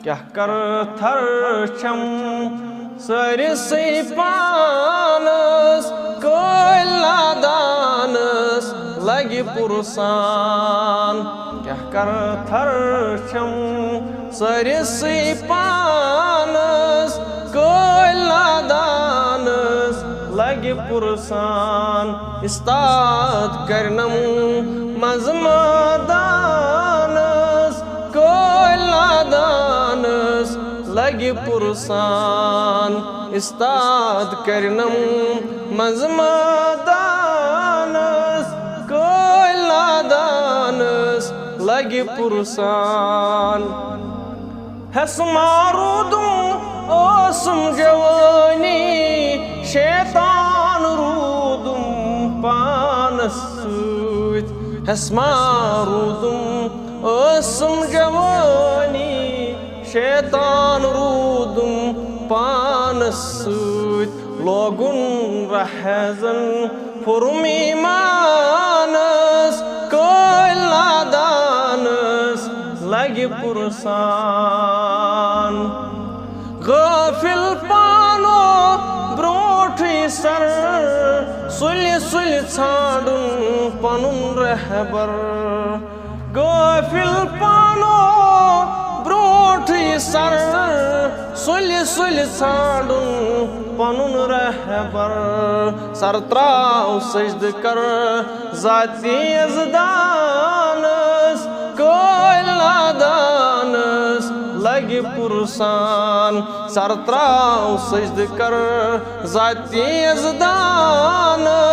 क्या कर थर छम सरसे पानस कोयला दानस लगी पुरसान। क्या कर थर छम सरसे पानस कोयला दानस लगी पुरसान। इस्ताद करनम मजमदानस कोयला दानस लगी पुरसान। इस्ताद करनम मजमदानस कोयला दानस लगी पुरसान। हस मारूदुम ओसुम जवानी शैतान रूदुम पानस सूत। हस मारूदुम ओसुम जवानी शैतान रूदुम पानस सूत। लोगुन रहजन फुरमी मानस कोयला दानस लगी पुरसान। गाफिल पानो ब्रोठ सर सुल सुल छाड़ुन पनुन रहबर। गाफिल पानो ब्रोठ सर सुल सुल छाड़ुन पनुन रहबर। सर त्राव सजद कर जाती यज़दानस कोयला दानस लगी पुरसान। सर त्राव सजद कर जाती यज़दानस